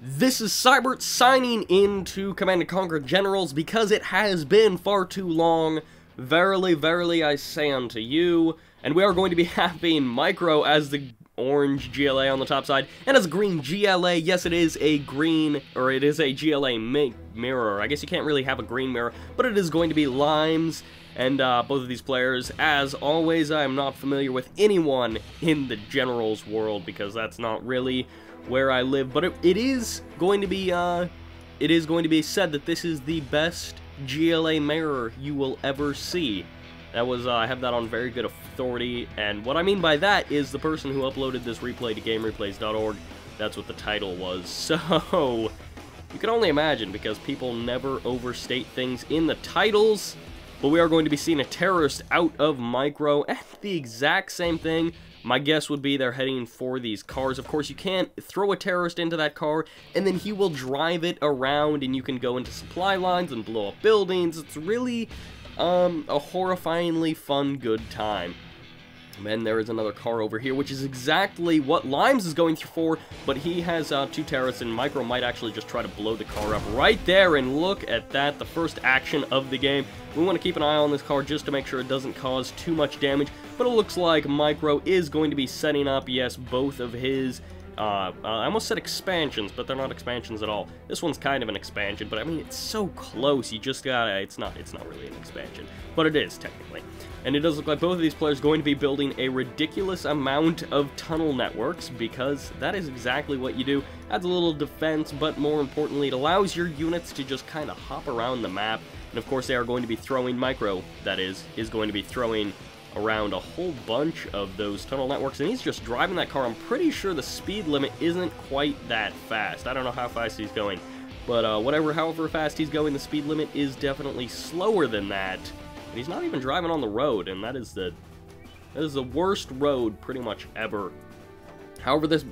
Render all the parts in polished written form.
This is Sybert signing in to Command & Conquer Generals because it has been far too long. Verily, verily, I say unto you. And we are going to be having Micro as the orange GLA on the top side, and as a green GLA. Yes, it is a green, or it is a GLA mirror. I guess you can't really have a green mirror, but it is going to be Limes. And both of these players, as always, I am not familiar with anyone in the Generals world because that's not really where I live. But it is going to be said that this is the best GLA mirror you will ever see. That was I have that on very good authority, and what I mean by that is the person who uploaded this replay to GameReplays.org. That's what the title was. So you can only imagine, because people never overstate things in the titles. But we are going to be seeing a terrorist out of Micro, and the exact same thing. My guess would be they're heading for these cars. Of course, you can't throw a terrorist into that car, and then he will drive it around, and you can go into supply lines and blow up buildings. It's really a horrifyingly fun, good time. And then there is another car over here, which is exactly what Limes is going for, but he has two terrorists, and Micro might actually just try to blow the car up right there, and look at that, the first action of the game. We want to keep an eye on this car just to make sure it doesn't cause too much damage, but it looks like Micro is going to be setting up, yes, both of his I almost said expansions, but they're not expansions at all. This one's kind of an expansion, but I mean, it's so close. You just gotta, it's not really an expansion, but it is technically. And it does look like both of these players are going to be building a ridiculous amount of tunnel networks, because that is exactly what you do. Adds a little defense, but more importantly, it allows your units to just kind of hop around the map. And of course, they are going to be throwing Micro, that is going to be throwing around a whole bunch of those tunnel networks, and he's just driving that car. I'm pretty sure the speed limit isn't quite that fast. I don't know how fast he's going, but however fast he's going, the speed limit is definitely slower than that. And he's not even driving on the road, and that is the worst road pretty much ever. However, this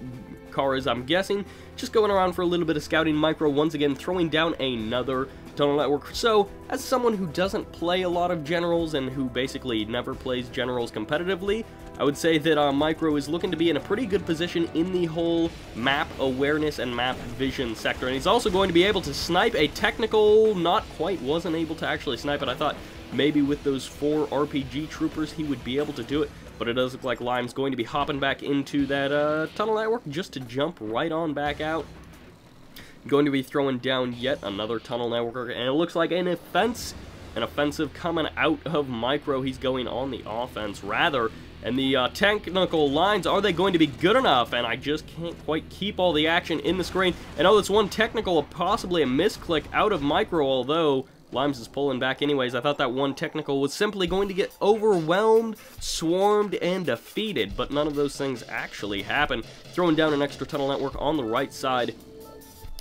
car is, I'm guessing, just going around for a little bit of scouting. Micro once again throwing down another tunnel network. So, as someone who doesn't play a lot of Generals and who basically never plays Generals competitively, I would say that Micro is looking to be in a pretty good position in the whole map awareness and map vision sector. And he's also going to be able to snipe a technical, not quite, wasn't able to actually snipe it. I thought maybe with those 4 RPG troopers he would be able to do it. But it does look like Lime's going to be hopping back into that tunnel network just to jump right on back out. Going to be throwing down yet another tunnel network, and it looks like an offensive coming out of Micro. He's going on the offense, rather. And the technical lines, are they going to be good enough? And I just can't quite keep all the action in the screen. And oh, that's one technical, possibly a misclick out of Micro, although Limes is pulling back anyways. I thought that one technical was simply going to get overwhelmed, swarmed, and defeated, but none of those things actually happened. Throwing down an extra tunnel network on the right side.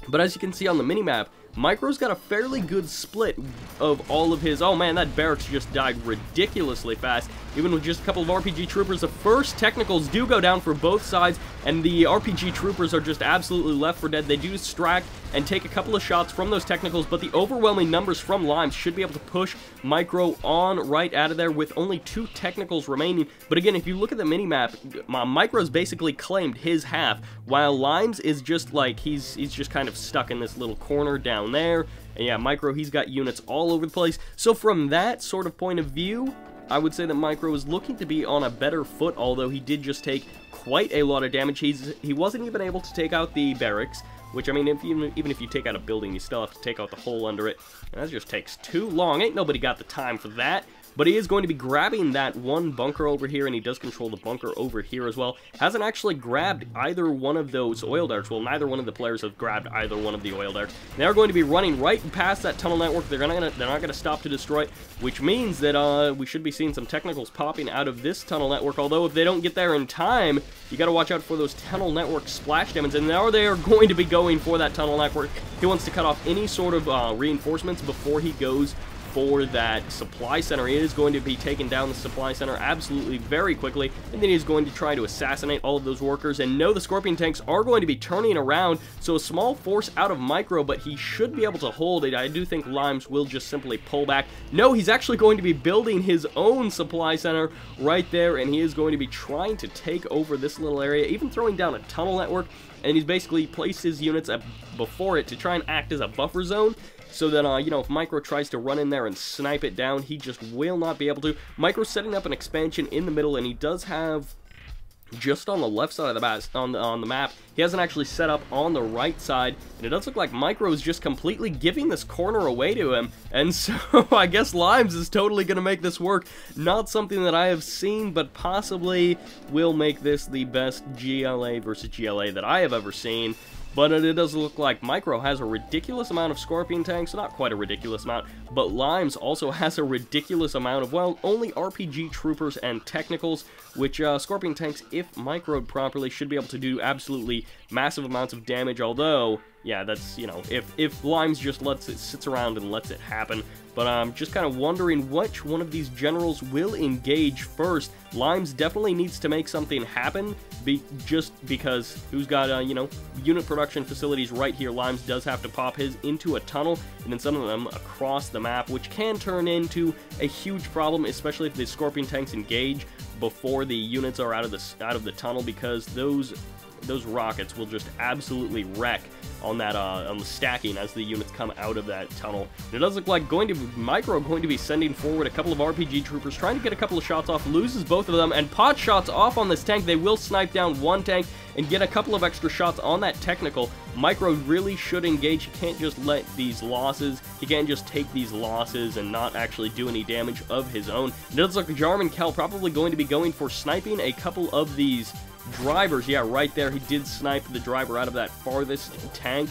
But as you can see on the minimap, Micro's got a fairly good split of all of his... Oh man, that barracks just died ridiculously fast. Even with just a couple of RPG troopers, the first technicals do go down for both sides, and the RPG troopers are just absolutely left for dead. They do distract and take a couple of shots from those technicals, but the overwhelming numbers from Limes should be able to push Micro on right out of there with only 2 technicals remaining. But again, if you look at the minimap, Micro's basically claimed his half, while Limes is just like, he's just kind of stuck in this little corner down there. And yeah, Micro, he's got units all over the place. So from that sort of point of view, I would say that Micro is looking to be on a better foot, although he did just take quite a lot of damage. He wasn't even able to take out the barracks, which, I mean, even if you take out a building, you still have to take out the hole under it. And that just takes too long. Ain't nobody got the time for that. But he is going to be grabbing that one bunker over here, and he does control the bunker over here as well. Hasn't actually grabbed either one of those oil darts. Well, neither one of the players have grabbed either one of the oil darts. They're going to be running right past that tunnel network. They're not going to stop to destroy it, which means that we should be seeing some technicals popping out of this tunnel network. Although if they don't get there in time, you got to watch out for those tunnel network splash damage. And now they are going to be going for that tunnel network. He wants to cut off any sort of reinforcements before he goes for that supply center. He is going to be taking down the supply center absolutely very quickly, and then he's going to try to assassinate all of those workers. And no, the Scorpion tanks are going to be turning around, so a small force out of Micro, but he should be able to hold it. I do think Limes will just simply pull back. No, he's actually going to be building his own supply center right there, and he is going to be trying to take over this little area, even throwing down a tunnel network, and he's basically placed his units before it to try and act as a buffer zone, so that, you know, if Micro tries to run in there and snipe it down, he just will not be able to. Micro's setting up an expansion in the middle, and he does have, just on the left side of the on the map, he hasn't actually set up on the right side, and it does look like Micro is just completely giving this corner away to him, and so I guess Limes is totally going to make this work. Not something that I have seen, but possibly will make this the best GLA versus GLA that I have ever seen. But it does look like Micro has a ridiculous amount of Scorpion tanks, not quite a ridiculous amount, but Limes also has a ridiculous amount of, well, only RPG troopers and technicals, which Scorpion tanks, if microed properly, should be able to do absolutely massive amounts of damage, although, yeah, that's, you know, if Limes just sits around and lets it happen. But I'm just kind of wondering which one of these generals will engage first. Limes definitely needs to make something happen, just because who's got, you know, unit production facilities right here. Limes does have to pop his into a tunnel, and then some of them across the map, which can turn into a huge problem, especially if the Scorpion tanks engage before the units are out of the tunnel, because those rockets will just absolutely wreck on that on the stacking as the units come out of that tunnel. And it does look like Micro going to be sending forward a couple of RPG troopers, trying to get a couple of shots off, loses both of them, and pot shots off on this tank. They will snipe down one tank and get a couple of extra shots on that technical. Micro really should engage. He can't just let these losses, he can't just take these losses and not actually do any damage of his own. It does look like Jarman Kell probably going to be going for sniping a couple of these drivers. Yeah, right there, he did snipe the driver out of that farthest tank,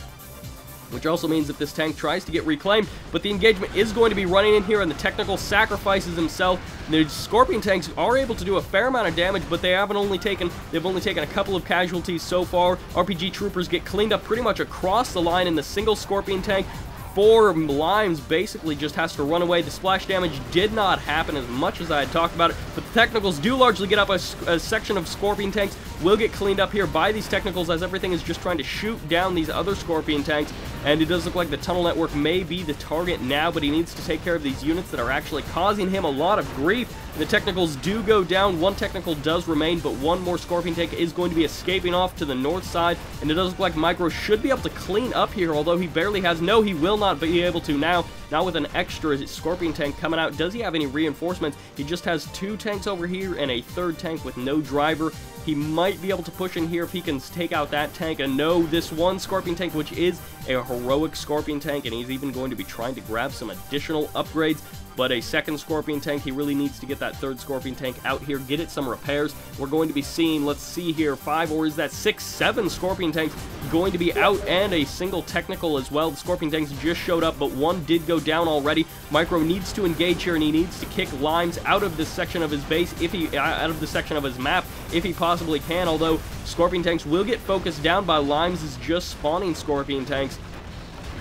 which also means that this tank tries to get reclaimed, but the engagement is going to be running in here, and the technical sacrifices himself. The Scorpion tanks are able to do a fair amount of damage, but they've only taken a couple of casualties so far. RPG troopers get cleaned up pretty much across the line, and the single Scorpion tank for Limes basically just has to run away. The splash damage did not happen as much as I had talked about it, but the technicals do largely get up. A section of Scorpion tanks will get cleaned up here by these technicals, as everything is just trying to shoot down these other Scorpion tanks, and it does look like the tunnel network may be the target now, but he needs to take care of these units that are actually causing him a lot of grief. The technicals do go down. One technical does remain, but one more Scorpion tank is going to be escaping off to the north side, and it does look like Micro should be able to clean up here, although he barely has. No, he will not be able to now. Not with an extra Scorpion tank coming out. Does he have any reinforcements? He just has two tanks over here and a third tank with no driver. He might be able to push in here if he can take out that tank. And no, this one Scorpion tank, which is a heroic Scorpion tank, and he's even going to be trying to grab some additional upgrades. But a second Scorpion tank, he really needs to get that third Scorpion tank out here, get it some repairs. We're going to be seeing, let's see here, 5, or is that 6, 7 Scorpion tanks going to be out, and a single technical as well. The Scorpion tanks just showed up, but one did go down already. Micro needs to engage here, and he needs to kick Limes out of this section of his base, out of the section of his map, if he possibly can, although Scorpion tanks will get focused down by Limes is just spawning Scorpion tanks.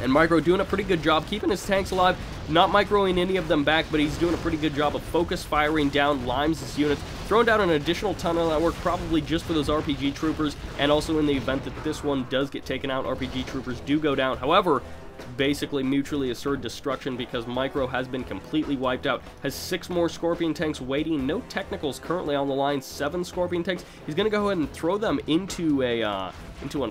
And Micro doing a pretty good job keeping his tanks alive, not microing any of them back, but he's doing a pretty good job of focus firing down Limes' units, throwing down an additional tunnel network probably just for those RPG troopers, and also in the event that this one does get taken out, RPG troopers do go down. However, basically mutually assured destruction because Micro has been completely wiped out. Has 6 more Scorpion tanks waiting. No technicals currently on the line. 7 Scorpion tanks. He's going to go ahead and throw them into a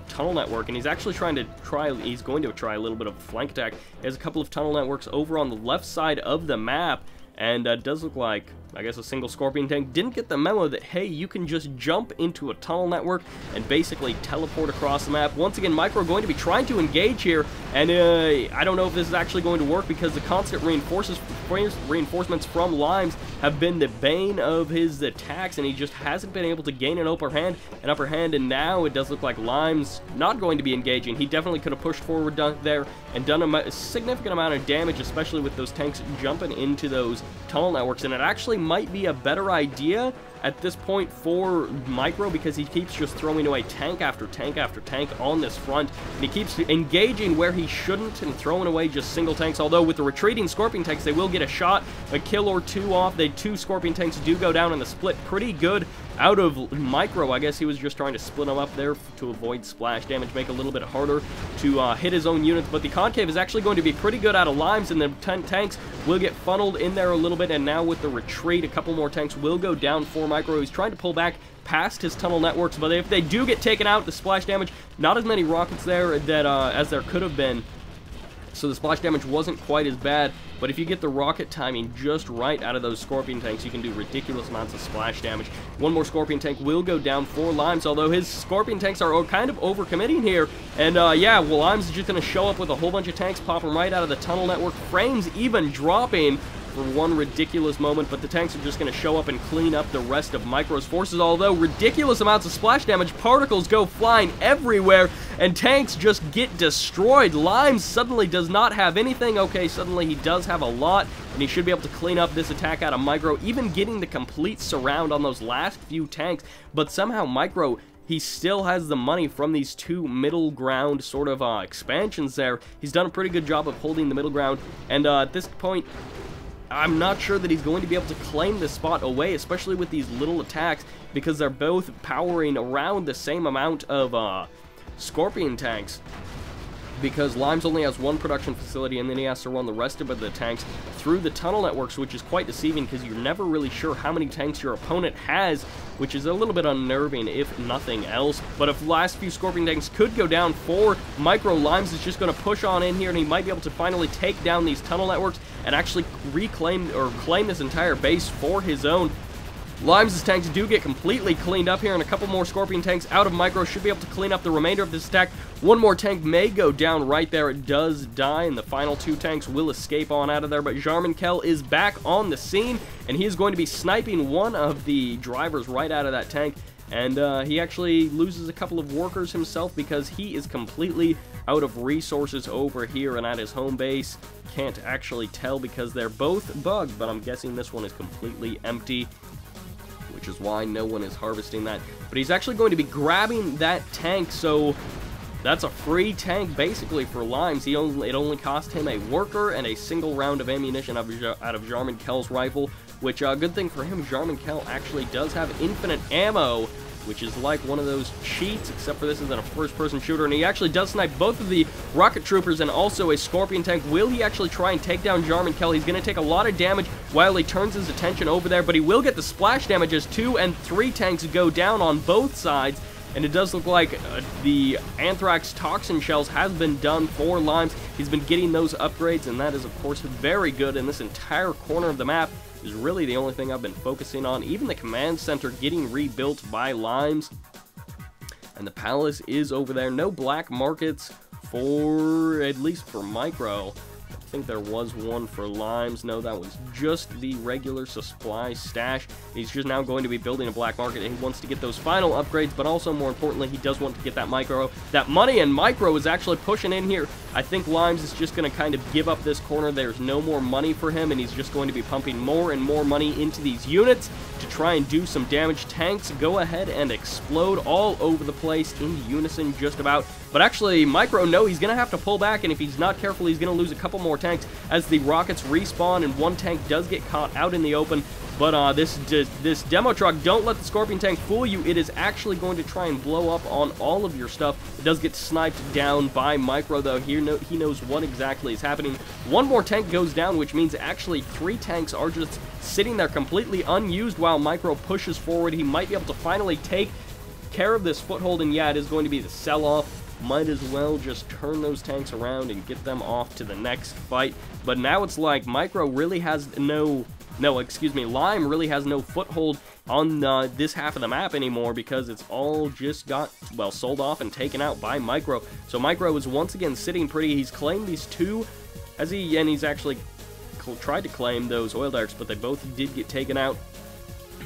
tunnel network, and he's actually he's going to try a little bit of a flank attack. He has a couple of tunnel networks over on the left side of the map, and does look like, I guess, a single Scorpion tank didn't get the memo that, hey, you can just jump into a tunnel network and basically teleport across the map. Once again, Micro going to be trying to engage here, and I don't know if this is actually going to work because the constant reinforcements from Limes have been the bane of his attacks, and he just hasn't been able to gain an upper hand, and now it does look like Limes not going to be engaging. He definitely could have pushed forward there and done a significant amount of damage, especially with those tanks jumping into those tunnel networks, and it actually might be a better idea at this point for Micro, because he keeps just throwing away tank after tank after tank on this front, and he keeps engaging where he shouldn't and throwing away just single tanks, although with the retreating Scorpion tanks, they will get a shot, a kill or two off. The 2 Scorpion tanks do go down in the split pretty good out of Micro. I guess he was just trying to split them up there to avoid splash damage, make it a little bit harder to hit his own units, but the Concave is actually going to be pretty good out of Limes, and the tanks will get funneled in there a little bit, and now with the retreat, a couple more tanks will go down for Micro. He's trying to pull back past his tunnel networks, but if they do get taken out, the splash damage, not as many rockets there that as there could have been, so the splash damage wasn't quite as bad. But if you get the rocket timing just right out of those Scorpion tanks, you can do ridiculous amounts of splash damage. One more Scorpion tank will go down for Limes, although his Scorpion tanks are kind of overcommitting here. And yeah, well, Limes is just going to show up with a whole bunch of tanks, pop them right out of the tunnel network, frames even dropping for one ridiculous moment, but the tanks are just going to show up and clean up the rest of Micro's forces, although ridiculous amounts of splash damage, particles go flying everywhere, and tanks just get destroyed. Limes suddenly does not have anything. Okay, suddenly he does have a lot, and he should be able to clean up this attack out of Micro, even getting the complete surround on those last few tanks, but somehow Micro, he still has the money from these 2 middle ground sort of expansions there. He's done a pretty good job of holding the middle ground, and at this point, I'm not sure that he's going to be able to claim this spot away, especially with these little attacks, because they're both powering around the same amount of Scorpion tanks. Because Limes only has 1 production facility, and then he has to run the rest of the tanks through the tunnel networks, which is quite deceiving because you're never really sure how many tanks your opponent has, which is a little bit unnerving if nothing else. But if the last few Scorpion tanks could go down for Micro, Limes is just going to push on in here, and he might be able to finally take down these tunnel networks and actually reclaim or claim this entire base for his own. Limes' tanks do get completely cleaned up here, and a couple more Scorpion tanks out of Micro should be able to clean up the remainder of this attack. One more tank may go down right there. It does die, and the final 2 tanks will escape on out of there, but Jarmankel is back on the scene, and he is going to be sniping one of the drivers right out of that tank, and he actually loses a couple of workers himself because he is completely out of resources over here and at his home base. Can't actually tell because they're both bugged, but I'm guessing this one is completely empty, which is why no one is harvesting that. But he's actually going to be grabbing that tank, so that's a free tank basically for Limes. It only cost him a worker and a single round of ammunition out of Jarmankel's rifle, which, good thing for him, Jarmankel actually does have infinite ammo, which is like one of those cheats, except for this isn't a first-person shooter, and he actually does snipe both of the rocket troopers and also a Scorpion tank. Will he actually try and take down Jarmankel? He's going to take a lot of damage while he turns his attention over there, but he will get the splash damage as 2 and 3 tanks go down on both sides, and it does look like the Anthrax Toxin Shells has been done for Limes. He's been getting those upgrades, and that is, of course, very good, and this entire corner of the map is really the only thing I've been focusing on. Even the command center getting rebuilt by Limes, and the palace is over there. No black markets for, at least for Micro. I think there was one for Limes. No, that was just the regular supply stash. He's just now going to be building a black market, and he wants to get those final upgrades, but also, more importantly, he does want to get that money, and Micro is actually pushing in here. I think Limes is just going to kind of give up this corner. There's no more money for him, and he's just going to be pumping more and more money into these units to try and do some damage. Tanks go ahead and explode all over the place in unison just about. But actually, Micro, no, he's going to have to pull back, and if he's not careful, he's going to lose a couple more tanks as the rockets respawn, and one tank does get caught out in the open. But this demo truck, don't let the Scorpion tank fool you. It is actually going to try and blow up on all of your stuff. It does get sniped down by Micro, though. He knows what exactly is happening. One more tank goes down, which means actually 3 tanks are just sitting there completely unused while Micro pushes forward. He might be able to finally take care of this foothold, and yeah, it is going to be the sell-off. Might as well just turn those tanks around and get them off to the next fight. But now it's like Micro really has Lime really has no foothold on this half of the map anymore, because it's all just got, well, sold off and taken out by Micro. So Micro is once again sitting pretty. He's claimed these 2, and he's actually tried to claim those oil derricks, but they both did get taken out.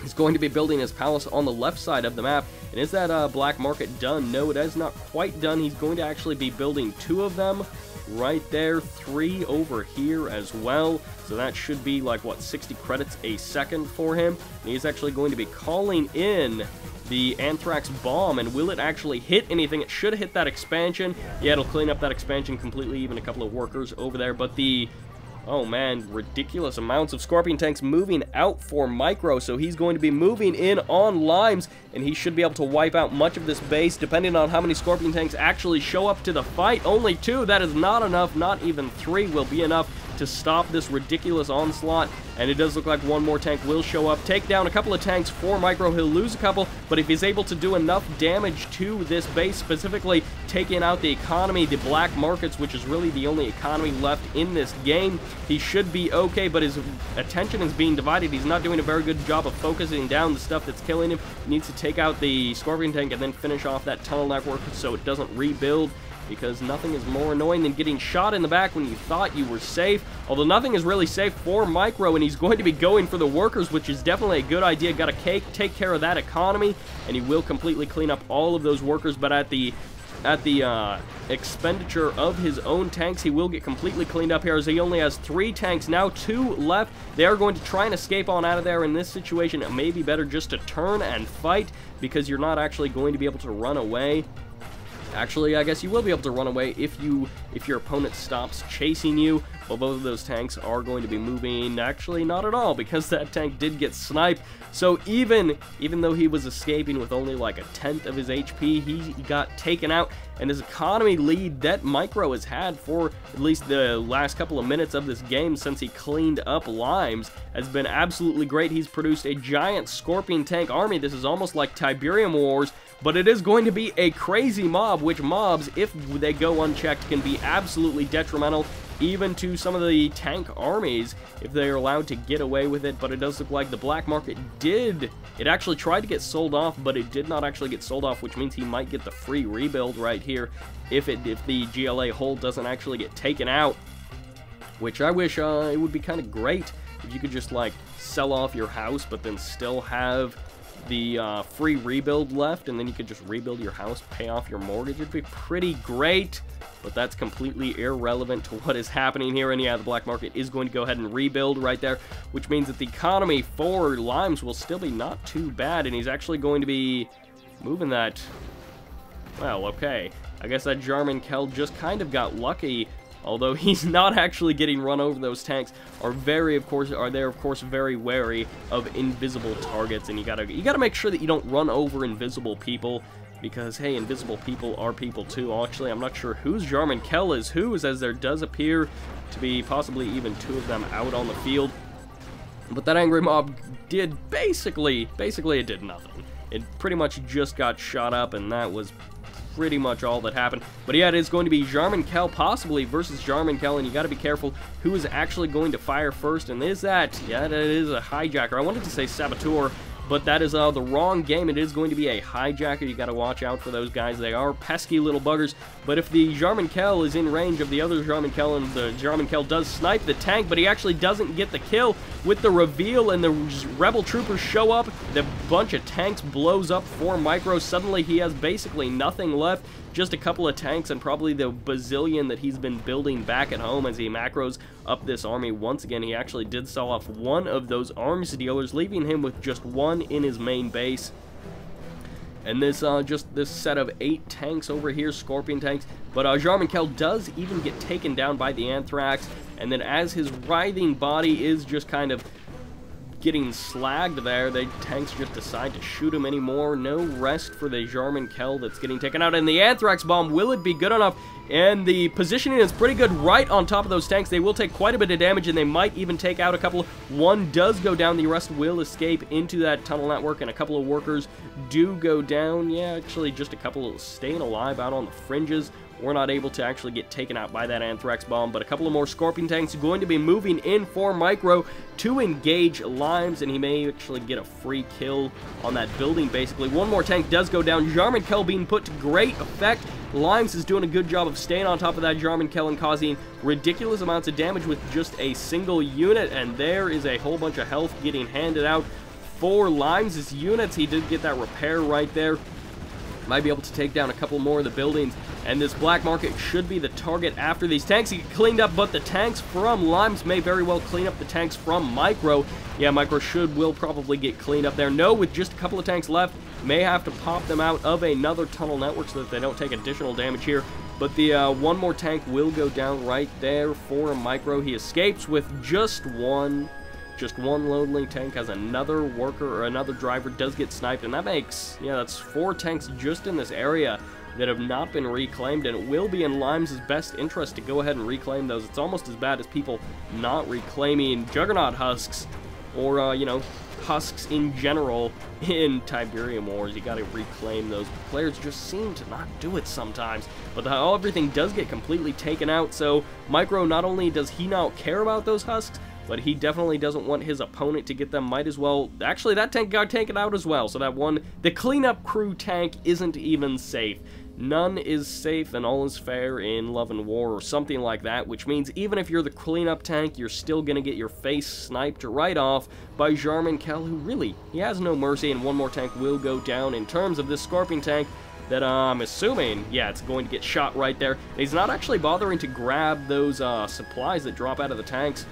He's going to be building his palace on the left side of the map. And is that black market done? No, it is not quite done. He's going to actually be building 2 of them. right there, 3 over here as well, so that should be like, what, 60 credits a second for him, and he's actually going to be calling in the Anthrax Bomb, and will it actually hit anything? It should hit that expansion. Yeah, it'll clean up that expansion completely, even a couple of workers over there, but the... oh man, ridiculous amounts of Scorpion tanks moving out for Micro, so he's going to be moving in on Limes, and he should be able to wipe out much of this base, depending on how many Scorpion tanks actually show up to the fight. Only 2, that is not enough, not even 3 will be enough to stop this ridiculous onslaught, and it does look like one more tank will show up, take down a couple of tanks for Micro. He'll lose a couple, but if he's able to do enough damage to this base, specifically taking out the economy, the black markets, which is really the only economy left in this game, he should be okay, but his attention is being divided. He's not doing a very good job of focusing down the stuff that's killing him. He needs to take out the Scorpion tank and then finish off that tunnel network so it doesn't rebuild, because nothing is more annoying than getting shot in the back when you thought you were safe. Although nothing is really safe for Micro, and he's going to be going for the workers, which is definitely a good idea. Got to take care of that economy, and he will completely clean up all of those workers, but at the expenditure of his own tanks, he will get completely cleaned up here, as he only has 3 tanks now, 2 left. They are going to try and escape on out of there. In this situation, it may be better just to turn and fight, because you're not actually going to be able to run away. Actually, I guess you will be able to run away if your opponent stops chasing you. Well, both of those tanks are going to be moving. Actually, not at all, because that tank did get sniped. So even though he was escaping with only like 1/10 of his HP, he got taken out. And his economy lead that Micro has had for at least the last couple of minutes of this game since he cleaned up Limes has been absolutely great. He's produced a giant Scorpion tank army. This is almost like Tiberium Wars, but it is going to be a crazy mob, which mobs, if they go unchecked, can be absolutely detrimental even to some of the tank armies if they are allowed to get away with it. But it does look like the black market it actually tried to get sold off, but it did not actually get sold off, which means he might get the free rebuild right here if the GLA hull doesn't actually get taken out, which I wish it would be kind of great if you could just like sell off your house but then still have the free rebuild left, and then you could just rebuild your house, pay off your mortgage. It'd be pretty great, but that's completely irrelevant to what is happening here. And yeah, the black market is going to go ahead and rebuild right there, which means that the economy for Limes will still be not too bad, and he's actually going to be moving that. Well, okay, I guess that German Kell just kind of got lucky. Although he's not actually getting run over, those tanks are of course very wary of invisible targets, and you gotta make sure that you don't run over invisible people, because hey, invisible people are people too. Actually, I'm not sure whose German Kell is whose, as there does appear to be possibly even 2 of them out on the field. But that angry mob did basically it did nothing. It pretty much just got shot up, and that was pretty much all that happened. But yeah, it is going to be German Kell possibly versus German Kell, and you got to be careful who is actually going to fire first. And is that? Yeah, that is a hijacker. I wanted to say saboteur, but that is the wrong game. It is going to be a hijacker. You got to watch out for those guys. They are pesky little buggers. But if the German Kell is in range of the other German Kell, and the German Kell does snipe the tank, but he actually doesn't get the kill with the reveal, and the rebel troopers show up, the bunch of tanks blows up for Micro. Suddenly he has basically nothing left, just a couple of tanks and probably the bazillion that he's been building back at home as he macros up this army once again. He actually did sell off one of those arms dealers, leaving him with just 1 in his main base. And this just this set of 8 tanks over here, Scorpion tanks. But German Kell does even get taken down by the Anthrax, and then as his writhing body is just kind of getting slagged there, the tanks just decide to shoot him anymore. No rest for the German Kell that's getting taken out. And the Anthrax bomb, will it be good enough? And the positioning is pretty good right on top of those tanks. They will take quite a bit of damage, and they might even take out a couple. One does go down. The rest will escape into that tunnel network, and a couple of workers do go down. Yeah, actually just a couple staying alive out on the fringes. We're not able to actually get taken out by that Anthrax bomb, but a couple of more Scorpion tanks are going to be moving in for Micro to engage Limes, and he may actually get a free kill on that building, basically. One more tank does go down. German Kell being put to great effect. Limes is doing a good job of staying on top of that German Kell and causing ridiculous amounts of damage with just a single unit, and there is a whole bunch of health getting handed out for Limes' units. He did get that repair right there. Might be able to take down a couple more of the buildings, and this black market should be the target after these tanks get cleaned up, but the tanks from Limes may very well clean up the tanks from Micro. Yeah, Micro will probably get cleaned up there. No, with just a couple of tanks left, may have to pop them out of another tunnel network so that they don't take additional damage here. But the one more tank will go down right there for Micro. He escapes with just one lonely tank, as another worker or another driver does get sniped, and that makes, yeah, that's 4 tanks just in this area that have not been reclaimed, and it will be in Limes' best interest to go ahead and reclaim those. It's almost as bad as people not reclaiming Juggernaut husks, or, you know, husks in general in Tiberium Wars. You gotta reclaim those. But players just seem to not do it sometimes. But everything does get completely taken out, so Micro, not only does he not care about those husks, but he definitely doesn't want his opponent to get them. Might as well, actually that tank got taken out as well, so that one, the cleanup crew tank isn't even safe. None is safe and all is fair in Love and War, or something like that, which means even if you're the cleanup tank, you're still gonna get your face sniped right off by Jarman Kell, who really, he has no mercy, and one more tank will go down. In terms of this Scorpion tank, that I'm assuming, yeah, it's going to get shot right there. He's not actually bothering to grab those supplies that drop out of the tanks.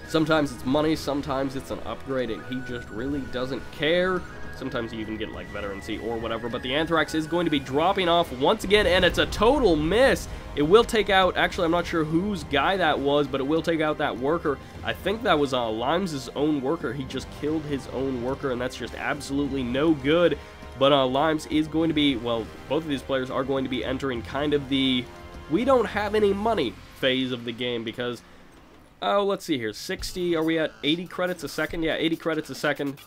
Sometimes it's money, sometimes it's an upgrade, and he just really doesn't care. Sometimes you even get, like, veterancy or whatever, but the Anthrax is going to be dropping off once again, and it's a total miss. It will take out, actually, I'm not sure whose guy that was, but it will take out that worker. I think that was Limes' own worker. He just killed his own worker, and that's just absolutely no good. But Limes is going to be, well, both of these players are going to be entering kind of the we don't have any money phase of the game, because oh, let's see here. 60, are we at 80 credits a second? Yeah, 80 credits a second.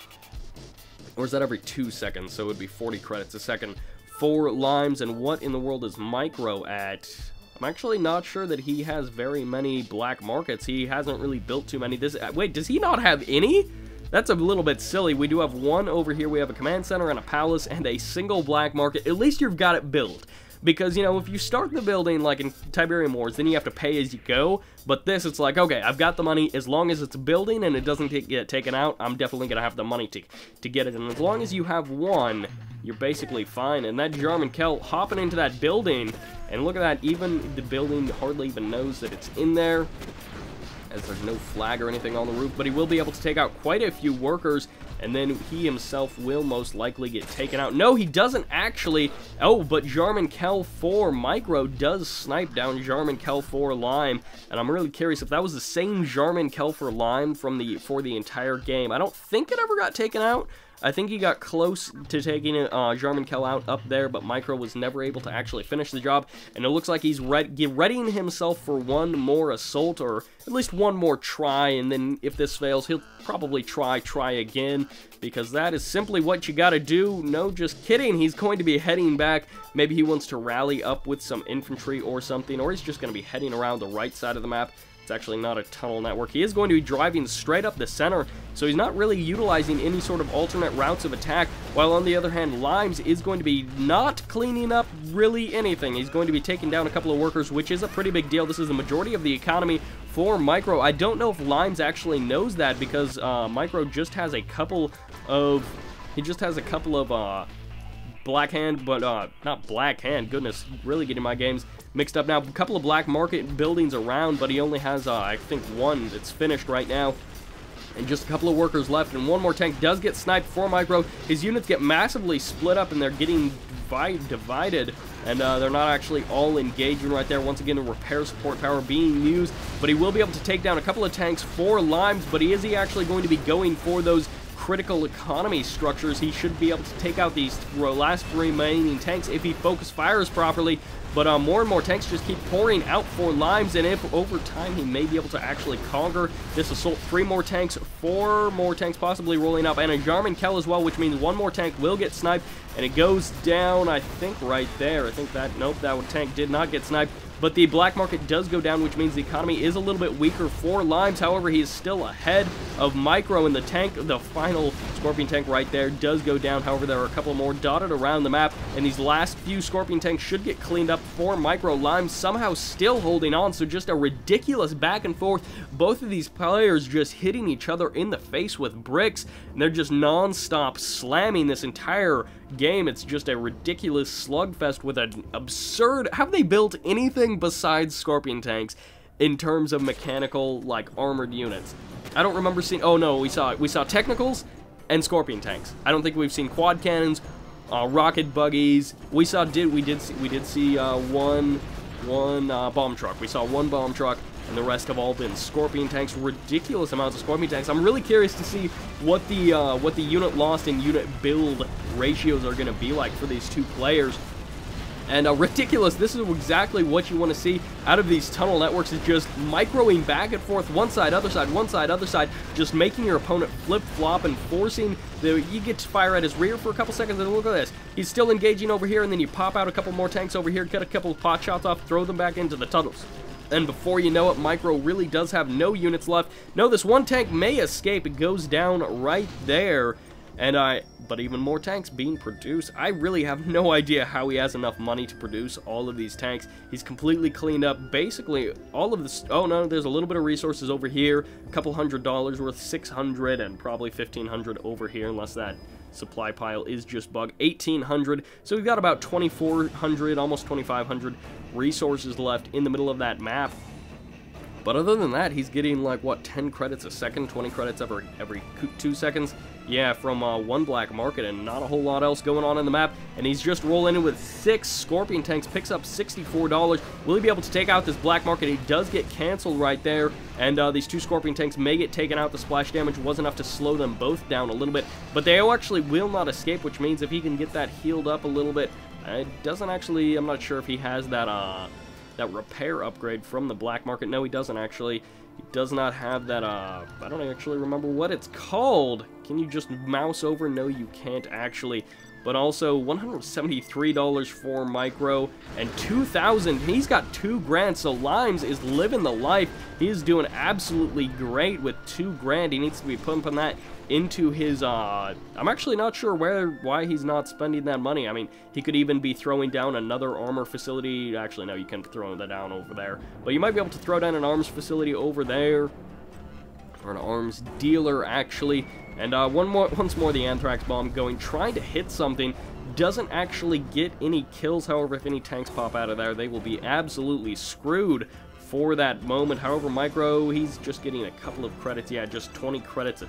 Or is that every 2 seconds? So it would be 40 credits a second for Limes. And what in the world is Micro at? I'm actually not sure that he has very many black markets. He hasn't really built too many. Wait, does he not have any? That's a little bit silly. We do have one over here. We have a command center and a palace and a single black market. At least you've got it built. Because, you know, if you start the building, like in Tiberium Wars, then you have to pay as you go. But this, it's like, okay, I've got the money. As long as it's building and it doesn't get taken out, I'm definitely going to have the money to get it. And as long as you have one, you're basically fine. And that Jarman Kell hopping into that building, and look at that, even the building hardly even knows that it's in there, as there's no flag or anything on the roof. But he will be able to take out quite a few workers, and then he himself will most likely get taken out. No, he doesn't actually. Oh, but Jarman Kell for Micro does snipe down Jarman Kell for Lime, and I'm really curious if that was the same Jarman Kell for Lime for the entire game. I don't think it ever got taken out. I think he got close to taking Jarman Kell out up there, but Micro was never able to actually finish the job, and it looks like he's readying himself for one more assault, or at least one more try, and then if this fails, he'll probably try again, because that is simply what you gotta do. No, just kidding. He's going to be heading back. Maybe he wants to rally up with some infantry or something, or he's just going to be heading around the right side of the map. It's actually not a tunnel network. He is going to be driving straight up the center, so he's not really utilizing any sort of alternate routes of attack, while on the other hand, Limes is going to be not cleaning up really anything. He's going to be taking down a couple of workers, which is a pretty big deal. This is the majority of the economy for Micro. I don't know if Limes actually knows that, because Micro just has a couple of Black Hand, but not Black Hand, goodness, really getting my games mixed up now. A couple of black market buildings around, but he only has, I think, one that's finished right now. And just a couple of workers left, and one more tank does get sniped for Micro. His units get massively split up, and they're getting divided, and they're not actually all engaging right there. Once again, the repair support power being used, but he will be able to take down a couple of tanks for Limes, but is he actually going to be going for those critical economy structures? He should be able to take out these last remaining tanks if he focus fires properly, but more and more tanks just keep pouring out for Limes, and if over time he may be able to actually conquer this assault. 3 more tanks, 4 more tanks possibly rolling up, and a Jarman Kell as well, which means one more tank will get sniped, and it goes down, I think, right there. I think that, nope, that tank did not get sniped. But the black market does go down, which means the economy is a little bit weaker for Limes. However, he is still ahead of Micro, and the tank, the final Scorpion tank right there, does go down. However, there are a couple more dotted around the map, and these last few Scorpion tanks should get cleaned up left for Micro. Limes somehow still holding on, so just a ridiculous back and forth. Both of these players just hitting each other in the face with bricks, and they're just non-stop slamming this entire game. It's just a ridiculous slugfest with an absurd... Have they built anything besides Scorpion tanks in terms of mechanical, like, armored units? I don't remember seeing... Oh, no, we saw Technicals and Scorpion tanks. I don't think we've seen quad cannons, rocket buggies. We did see one bomb truck. We saw one bomb truck, and the rest have all been Scorpion tanks. Ridiculous amounts of Scorpion tanks. I'm really curious to see what the unit lost and unit build ratios are going to be like for these two players. And ridiculous, this is exactly what you want to see out of these tunnel networks, is just microing back and forth, one side, other side, just making your opponent flip-flop and forcing you get to fire at his rear for a couple seconds, and look at this. He's still engaging over here, and then you pop out a couple more tanks over here, cut a couple of pot shots off, throw them back into the tunnels. And before you know it, Micro really does have no units left. No, this one tank may escape. It goes down right there. But even more tanks being produced. I really have no idea how he has enough money to produce all of these tanks. He's completely cleaned up basically all of this. Oh no, there's a little bit of resources over here. A couple $100 worth, 600 and probably 1,500 over here, unless that supply pile is just bugged. 1,800. So we've got about 2,400, almost 2,500 resources left in the middle of that map. But other than that, he's getting like, what, 10 credits a second, 20 credits every 2 seconds? Yeah, from one black market, and not a whole lot else going on in the map. And he's just rolling in with 6 Scorpion tanks, picks up $64. Will he be able to take out this black market? He does get canceled right there, and these 2 Scorpion tanks may get taken out. The splash damage was enough to slow them both down a little bit, but they actually will not escape, which means if he can get that healed up a little bit, it doesn't actually, I'm not sure if he has that repair upgrade from the black market. No, he doesn't actually. He does not have that, I don't actually remember what it's called. Can you just mouse over? No, you can't actually. But also, $173 for Micro, and $2,000. He's got $2,000, so Limes is living the life. He is doing absolutely great with $2,000. He needs to be pumping that into his, I'm actually not sure why he's not spending that money. I mean, he could even be throwing down another armor facility. Actually, no, you can't throw that down over there. But you might be able to throw down an arms facility over there, or an arms dealer, actually. And once more, the Anthrax Bomb going, trying to hit something. Doesn't actually get any kills. However, if any tanks pop out of there, they will be absolutely screwed for that moment. However, Micro, he's just getting a couple of credits. Yeah, just 20 credits.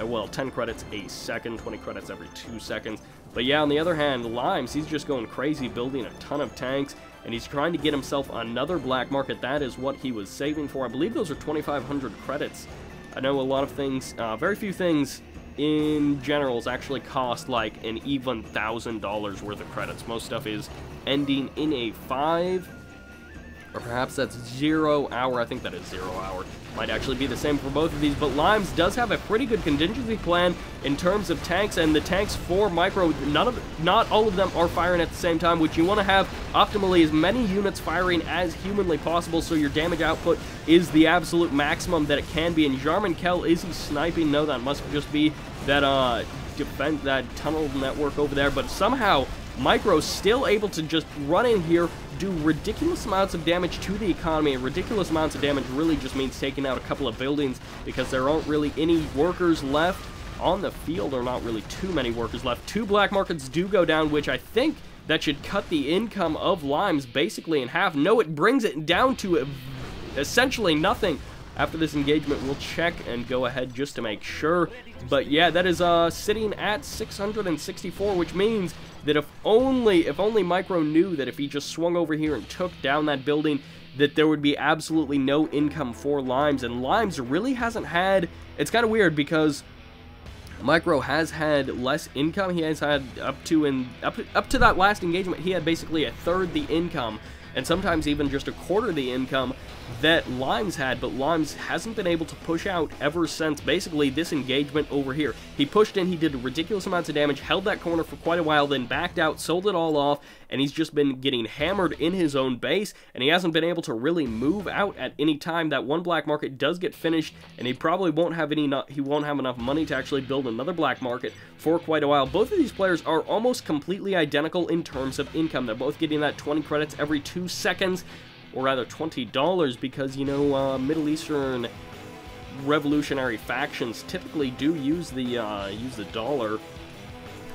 Well, 10 credits a second, 20 credits every 2 seconds. But yeah, on the other hand, Limes, he's just going crazy, building a ton of tanks, and he's trying to get himself another black market. That is what he was saving for. I believe those are 2,500 credits. I know a lot of things, very few things in Generals actually cost like an even $1,000 worth of credits. Most stuff is ending in a 5, or perhaps that's 0 hour. I think that is 0 hour. Might actually be the same for both of these, but Limes does have a pretty good contingency plan in terms of tanks, and the tanks for Micro, not all of them are firing at the same time, which you want to have optimally as many units firing as humanly possible, so your damage output is the absolute maximum that it can be. And Jarman Kell, is he sniping? No, that must just be that that tunnel network over there, but somehow Micro's still able to just run in here, do ridiculous amounts of damage to the economy, and ridiculous amounts of damage really just means taking out a couple of buildings, because there aren't really any workers left on the field, or not really too many workers left. 2 black markets do go down, which I think that should cut the income of Limes basically in half. No, it brings it down to essentially nothing. After this engagement, we'll check and go ahead just to make sure. But yeah, that is sitting at 664, which means that if only Micro knew that if he just swung over here and took down that building, that there would be absolutely no income for Limes. And Limes really hasn't had... It's kind of weird because Micro has had less income. He has had up to that last engagement, he had basically a third the income, and sometimes even just a quarter the income that Limes had, but Limes hasn't been able to push out ever since basically this engagement over here. He pushed in, he did ridiculous amounts of damage, held that corner for quite a while, then backed out, sold it all off, and he's just been getting hammered in his own base, and he hasn't been able to really move out at any time. That one black market does get finished, and he probably won't have enough money to actually build another black market for quite a while. Both of these players are almost completely identical in terms of income. They're both getting that 20 credits every 2 seconds, or rather $20, because, you know, Middle Eastern revolutionary factions typically do use the dollar.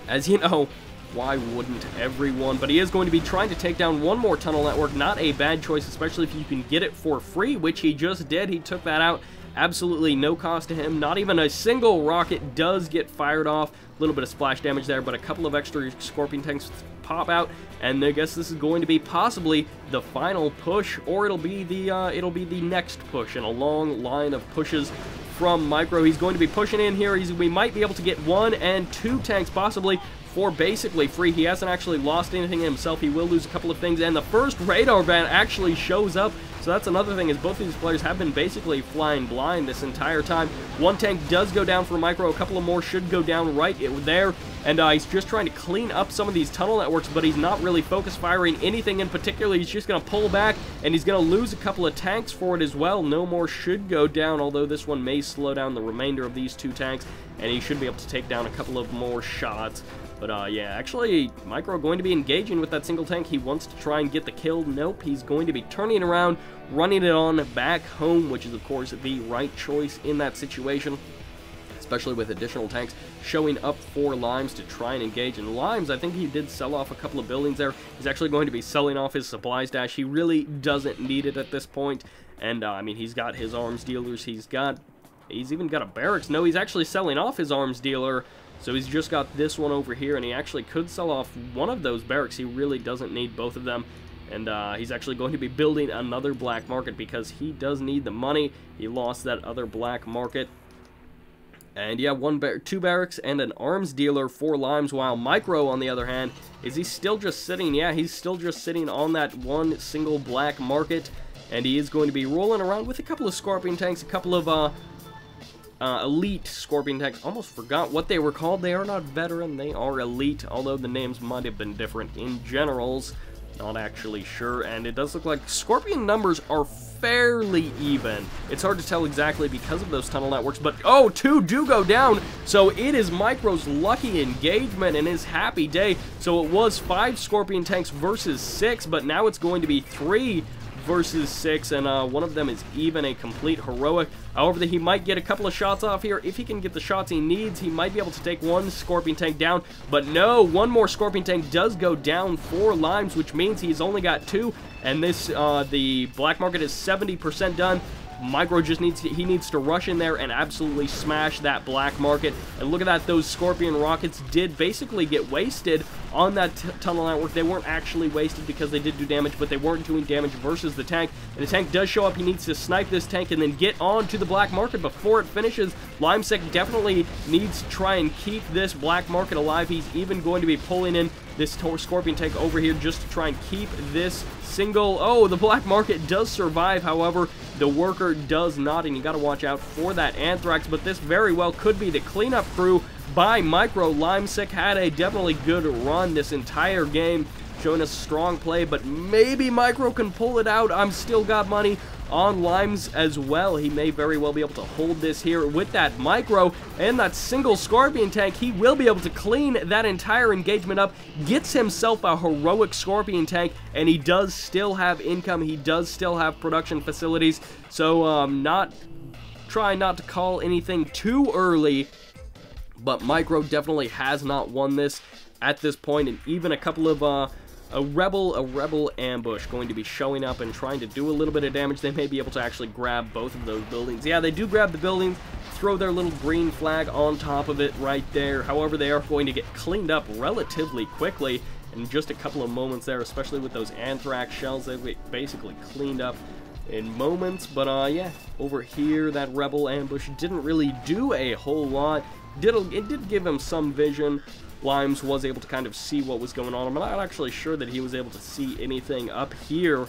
As you know, why wouldn't everyone? But he is going to be trying to take down one more tunnel network. Not a bad choice, especially if you can get it for free, which he just did. He took that out. Absolutely no cost to him. Not even a single rocket does get fired off. A little bit of splash damage there, but a couple of extra Scorpion tanks pop out, and I guess this is going to be possibly the final push, or it'll be the next push in a long line of pushes from Micro. He's going to be pushing in here. We might be able to get 1 and 2 tanks possibly for basically free. He hasn't actually lost anything himself. He will lose a couple of things, and the first radar van actually shows up. So that's another thing, is both of these players have been basically flying blind this entire time. One tank does go down for Micro. A couple of more should go down right there. And he's just trying to clean up some of these tunnel networks, but he's not really focus firing anything in particular. He's just going to pull back, and he's going to lose a couple of tanks for it as well. No more should go down, although this one may slow down the remainder of these 2 tanks, and he should be able to take down a couple of more shots. But, yeah, actually, Micro going to be engaging with that single tank. He wants to try and get the kill. Nope, he's going to be turning around, running it on back home, which is, of course, the right choice in that situation, especially with additional tanks showing up for Limes to try and engage. And Limes, I think he did sell off a couple of buildings there. He's actually going to be selling off his supply stash. He really doesn't need it at this point. And, I mean, he's got his arms dealers. He's even got a barracks. No, he's actually selling off his arms dealer. So he's just got this one over here, and he actually could sell off one of those barracks. He really doesn't need both of them. And he's actually going to be building another black market because he does need the money. He lost that other black market. And yeah, 2 barracks and an arms dealer for Limes, while Micro, on the other hand, is he still just sitting? Yeah, he's still just sitting on that one single black market. And he is going to be rolling around with a couple of Scorpion tanks, a couple of elite Scorpion tanks. Almost forgot what they were called. They are not veteran, they are elite, although the names might have been different in Generals. Not actually sure, and it does look like Scorpion numbers are fairly even. It's hard to tell exactly because of those tunnel networks, but oh, 2 do go down, so it is Micro's lucky engagement and his happy day. So it was 5 Scorpion tanks versus 6, but now it's going to be 3 versus 6, and one of them is even a complete heroic. However, he might get a couple of shots off here. If he can get the shots he needs, he might be able to take 1 Scorpion tank down, but no, 1 more Scorpion tank does go down for Limes, which means he's only got 2, and this, the black market is 70% done. Micro just needs to rush in there and absolutely smash that black market. And look at that, those Scorpion rockets did basically get wasted on that tunnel network. They weren't actually wasted because they did do damage, but they weren't doing damage versus the tank. And the tank does show up. He needs to snipe this tank and then get on to the black market before it finishes. Limesec definitely needs to try and keep this black market alive. He's even going to be pulling in this Scorpion tank over here just to try and keep this single. Oh, the black market does survive, however, the worker does not, and you got to watch out for that Anthrax, but this very well could be the cleanup crew by Micro. Limesec had a definitely good run this entire game, showing us strong play, but maybe Micro can pull it out. I'm still got money on Limes as well. He may very well be able to hold this here with that Micro and that single Scorpion tank. He will be able to clean that entire engagement up, gets himself a heroic Scorpion tank, and he does still have income. He does still have production facilities. So try not to call anything too early, but Micro definitely has not won this at this point, and even a couple of a rebel ambush going to be showing up and trying to do a little bit of damage. They may be able to actually grab both of those buildings. Yeah, they do grab the buildings, throw their little green flag on top of it right there. However, they are going to get cleaned up relatively quickly in just a couple of moments there, especially with those Anthrax shells. They get basically cleaned up in moments. But yeah, over here, that rebel ambush didn't really do a whole lot. It did give him some vision. Limes was able to kind of see what was going on. I'm not actually sure that he was able to see anything up here,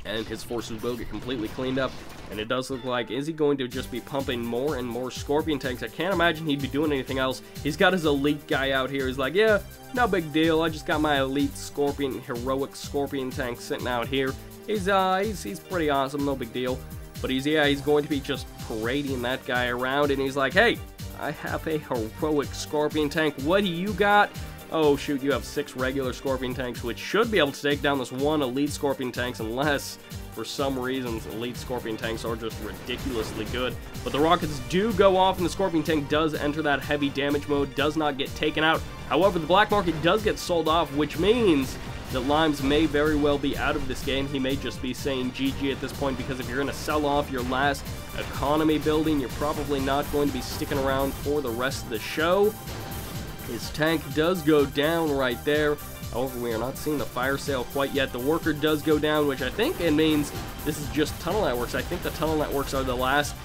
and his forces will get completely cleaned up. And it does look like, is he going to just be pumping more and more Scorpion tanks? I can't imagine he'd be doing anything else. He's got his elite guy out here. He's like, yeah, no big deal. I just got my elite Scorpion, heroic Scorpion tank sitting out here. He's pretty awesome, no big deal. But he's going to be just parading that guy around, and he's like, hey, I have a heroic Scorpion tank. What do you got? Oh, shoot, you have 6 regular Scorpion tanks, which should be able to take down this one elite Scorpion tanks, unless, for some reasons, elite Scorpion tanks are just ridiculously good. But the rockets do go off, and the Scorpion tank does enter that heavy damage mode, does not get taken out. However, the black market does get sold off, which means that Limes may very well be out of this game. He may just be saying GG at this point, because if you're going to sell off your last economy building, you're probably not going to be sticking around for the rest of the show. His tank does go down right there. However, we are not seeing the fire sale quite yet. The worker does go down, which I think it means this is just tunnel networks. I think the tunnel networks are the last.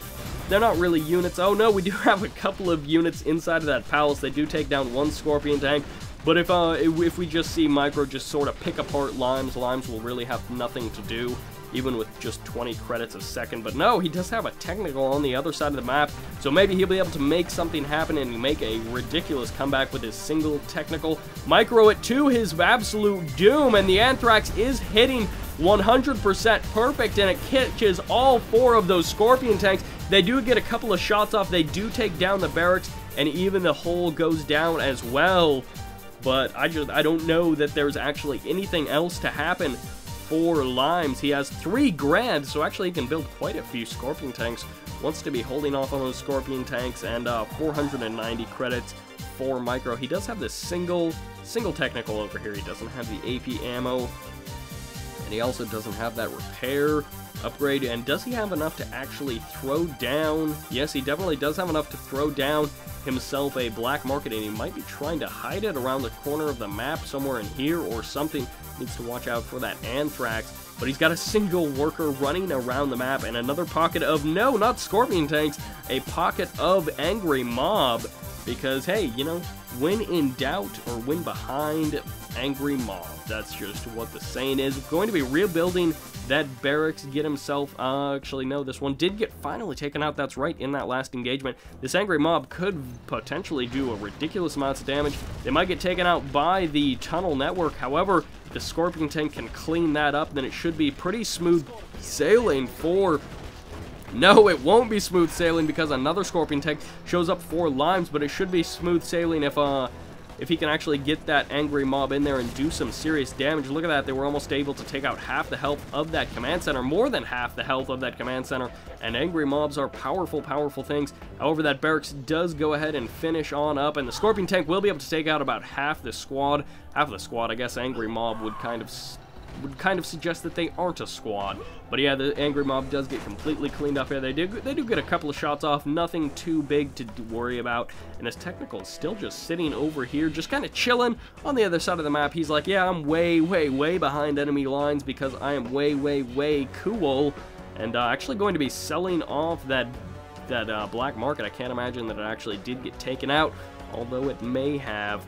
They're not really units. Oh no, we do have a couple of units inside of that palace. They do take down one Scorpion tank. But if we just see Micro just sort of pick apart Limes, Limes will really have nothing to do, even with just 20 credits a second. But no, he does have a technical on the other side of the map, so maybe he'll be able to make something happen and make a ridiculous comeback with his single technical. Micro it to his absolute doom, and the Anthrax is hitting 100% perfect, and it catches all 4 of those Scorpion tanks. They do get a couple of shots off, they do take down the barracks, and even the hull goes down as well. But I don't know that there's actually anything else to happen for Limes. He has 3 grand, so actually he can build quite a few Scorpion tanks. Wants to be holding off on those Scorpion tanks, and 490 credits for Micro. He does have this single technical over here. He doesn't have the AP ammo, and he also doesn't have that repair upgrade. And does he have enough to actually throw down? Yes, he definitely does have enough to throw down himself a black market, and he might be trying to hide it around the corner of the map somewhere in here or something. Needs to watch out for that Anthrax, but he's got a single worker running around the map, and another pocket of, no, not Scorpion tanks, a pocket of Angry Mob, because hey, you know, when in doubt or when behind, Angry Mob. That's just what the saying is. Going to be rebuilding that barracks, get himself, actually no, this one did get finally taken out, that's right, in that last engagement. This Angry Mob could potentially do a ridiculous amount of damage. They might get taken out by the tunnel network. However, if the Scorpion tank can clean that up, then it should be pretty smooth sailing for... No, it won't be smooth sailing because another Scorpion tank shows up for Limes, but it should be smooth sailing if he can actually get that Angry Mob in there and do some serious damage. Look at that, they were almost able to take out half the health of that command center, more than half the health of that command center, and Angry Mobs are powerful, powerful things. However, that barracks does go ahead and finish on up, and the Scorpion tank will be able to take out about half the squad. Half of the squad, I guess Angry Mob would kind of suggest that they aren't a squad. But yeah, the Angry Mob does get completely cleaned up here. They do get a couple of shots off, nothing too big to worry about. And his technical is still just sitting over here, just kind of chilling on the other side of the map. He's like, yeah, I'm way, way, way behind enemy lines because I am way, way, way cool. And actually going to be selling off that black market. I can't imagine that it actually did get taken out, although it may have.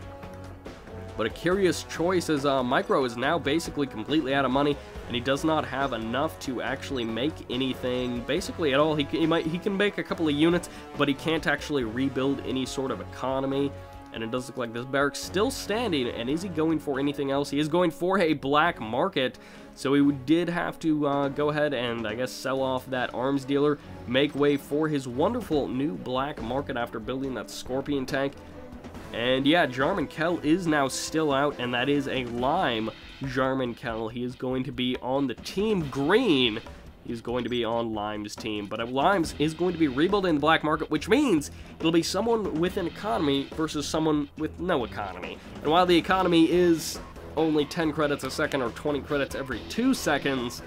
But a curious choice is Micro is now basically completely out of money, and he does not have enough to actually make anything basically at all. He can make a couple of units, but he can't actually rebuild any sort of economy. And it does look like this barracks still standing. And is he going for anything else? He is going for a black market. So he did have to go ahead and, I guess, sell off that arms dealer, make way for his wonderful new black market after building that Scorpion tank. And yeah, Jarman Kell is now still out, and that is a Lime Jarman Kell. He is going to be on the team green. He's going to be on Lime's team. But Lime's is going to be rebuilding the black market, which means it'll be someone with an economy versus someone with no economy. And while the economy is only 10 credits a second or 20 credits every 2 seconds,